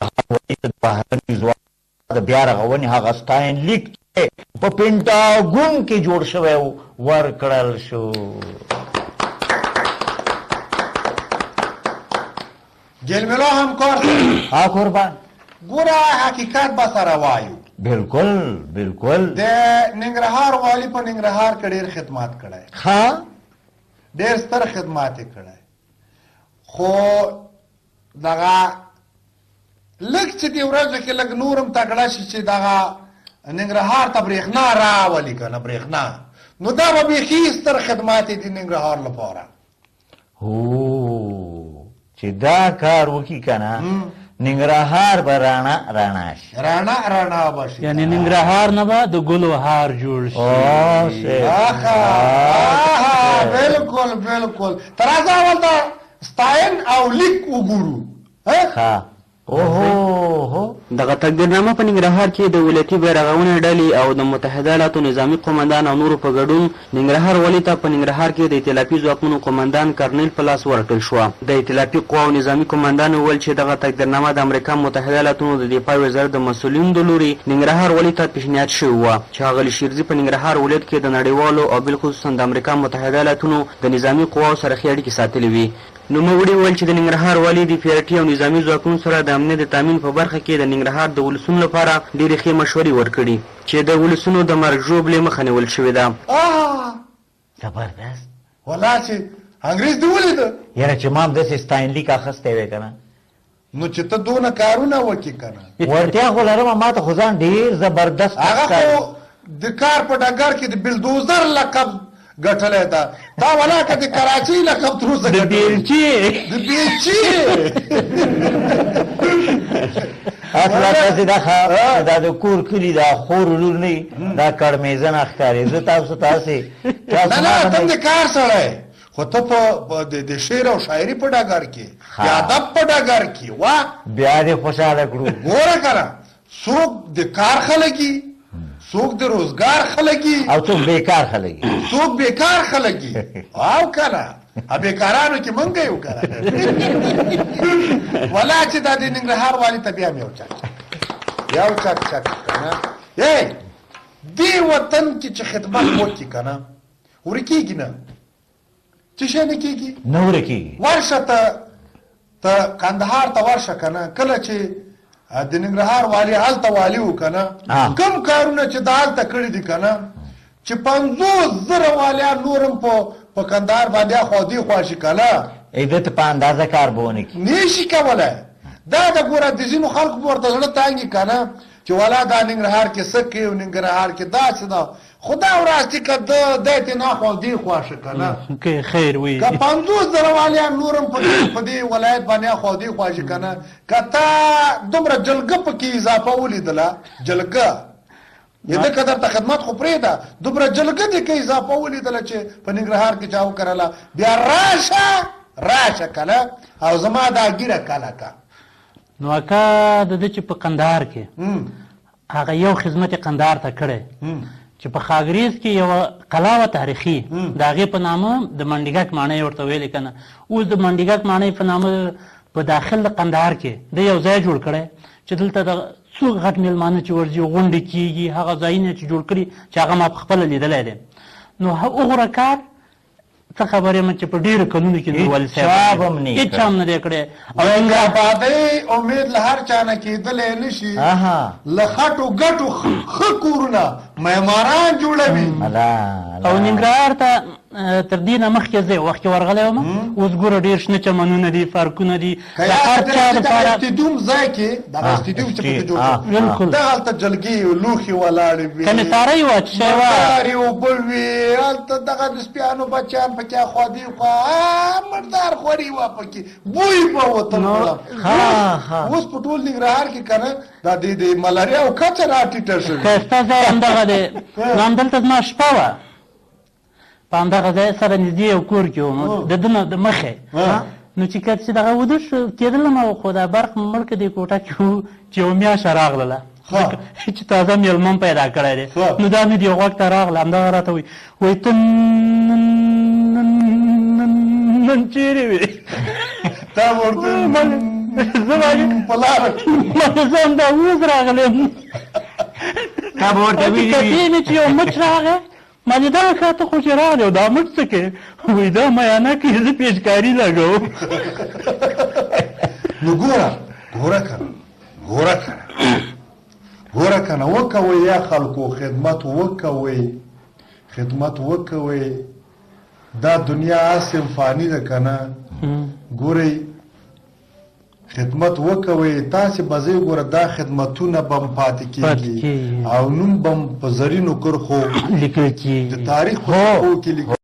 بهرني ځواک د بیا رغونې هغه ستاینلیک په پینټاګون کې جوړ شوی و ورکړل شو. جلملو هم کار ها قربان ګوره حقیقت به سره وایو. بالکل بالکل. د ننګرهار والي په ننګرهار کې ډېر خدمات کړی، ها ډېر ستر خدمات یې کړی، خو دغه لږ چې دې ورځو کې لږ نورم تکړه شي چې دغه ننګرهار ته برېښنا راولي که نه برېښنا، نو دا به بیخي ستر خدمات یې دي ننګرهار لپاره. هو چې دا کار وکړي که نه ننګرهار به راڼه راڼه شي، راڼه راڼه به شي، یعنې ننګرهار نه به د ګلو هار جوړ شي. بالکل بالکل. تر راځه اول د ستاین او لیک وګورو. ښه اوهو دغه تقدیرنامه په ننګرهار کې د ولایتي بیرغونې ډلې او د متحده ایالاتو نظامي قومندان او نورو په ګډون ننګرهار والي ته په ننګرهار کې د ائتلافي ځواکونو قومندان کرنیل په لاس ورکړل شوه. د ائتلافي قواو نظامي قومندان وویل چې دغه تقدیرنامه د امریکا متحده ایالاتونو د دفاع وزارت د مسؤلینو د لوري ننګرهار والي ته پیشنهاد شوی وه چې ښاغلي شیرزي په ننګرهار ولایت کې د نړیوالو او بالخصوصا د امریکا متحده ایالاتونو د نظامي قواو سره ښې اړیکې ساتلې وي. نوموړي وویل چې د ننګرهار والي د پیرټي او نظامي ځواکونو سره د امنیت د تامین په برخه کې د ننګرهار د ولسونو لپاره ډېرې ښې مشورې ورکړي چې د ولسونو د مرګ ژوبلې مخه نیول شوې ده. زبردست. والله چې انګریز دې ولیده یاره چې ما هم داسې ستاینلیک اخیستی وی که نه نو چې ته دونه کارونه وکړې که نه وړتیا خو لرم ما ته خو ځان ډېر زبردست هغه خو د کار په ډګر کې د بلدوزر لقب ګټلی ده، دا ولاکه د کراچۍ لقب تر اوسه د بیلچې د بیلچې اصلا تاسې دا د کور کلي دا خور لور نه وي دا کړمیزنه ښکاري. زه تاسو نه نه ته د کار سړی خو ته په د شعر او شاعري په ډګر کې د ادب په ډګر کې وا بیا دې خوشحاله کړو. ګوره که نه څوک د کار خلک وي، څوک د روزګار خلک وي او څوک بیکار خلک وي، څوک بیکار خلک وي او که نه بیکارانو کې مونږ یو که نه ولا چې دا د ننګرهار والي ته بیا م یو چک که نه دې وطن کې چې خدمت وکړي که نه ورکېږي نه څه شی نه کېږي نه ورکېږي. ورشه ته کندهار ته ورشه که نه کله چې د ننګرهار والي هلته والي و که نه کوم کارونه چې د هلته کړي دي که نه چې 50,000 والیان نور هم په کندهار باندې اخوا دېخوا شي که نه ده ته په اندازه کار به ونه کړي نه شي کولی. دا د ګوره د ځینو خلکو به ورته زړه تانګي که نه چې والا دا ننګرهار کې څه کوي او ننګرهار کې داسې ده، خو دا ورځ چې که دی ته ناخوا دېخوا شه که نه که خیر وي که 50,000 والیان نور هم په دې ولایت باندې اخوا دېخوا شي که نه که تا دومره جلګه پکې اضافه ولیدله جلګه د قدر ته خدمت خو پرېږده دومره جلګه دې که اضافه ولیدله چې په ننګرهار کې چا وکرله بیا راشه که نه او زما دا ګیره کله که نو اکا د ده چې په قندهار کې هغه یو خدمت یې قندهار ته کړی چې په خاګریز کې یوه قلا وه تاریخي د هغې په نامه د منډیګک ماڼۍ ورته ویلې که نه اوس د منډیګک ماڼۍ په نامه په داخل د قندهار کې د یو ځای جوړ کړی چې دلته د څوک غټ میلمانه چې ورځي غونډې کېږي هغه ځایونه چې جوړ کړي چې هغه ما په خپله لیدلی دی نو هغوره کار څه خبر یم چې په ډېرو کلونو کې نور والي صاحب هېڅ چا هم نه دی کړی او آبادۍ امید له هر چا نه کېدلی نه شي له خټو ګټو ښه کورونه معماران جوړوي او ننګرهار ته تر دې نه مخکې زه وخت کې ورغلی وم اوس ګوره ډېر شنه چمنونه دي پارکونه دي د هر چا دپاره استیدیوم ځای کې دغه استیدیوم چې پکې جوړ بالکل دغلته جلګې لوښي ولاړې وي کمیسارۍ وه چې شی وه مردارې اوبه وي هلته دغه د سپیانو بچیان پکې اخوا دېخوا مردار خوري وه پکې بوی به وته اوس په ټول ننګرهار کې که نه دا د ملاریا او کچه راټیټه شوې ښایسته ځای همدغه دی نو همدلته زما شپه وه په همدغه ځای سره نږدې یو کور کې وم د ده نه د مخې نو چې کله چې دغه وده کېدلم خو دا برق مړ که دې کوټه کې و چې یوه میاشته راغلله چې تازه میلمن پیدا کړی دی نو دا مې د یو غوږ ته راغله همدغه راته وایي ته نن چیرې وې تا ورته زه وایم په لاره زه همدا اوس راغلم تا به ورته ویلي وي کتې مې چې یو مچ راغی ما دې دغه شاته خو چې راغلی او دا مچ څه کوې وایي دا میانه کې زه پیچکاري لګوم نو ګوره کنه وکوئ یا خلکو خدمت وکوئ دا دنیا اسم فانی ده کنه ګورئ خدمت وکوئ تاسې به زه ګوره دا خدمتونه به م پاتې کېږي او نوم به م په زرینو کرښو لیکل کېږي د تاریخ په صفحو کې لیکل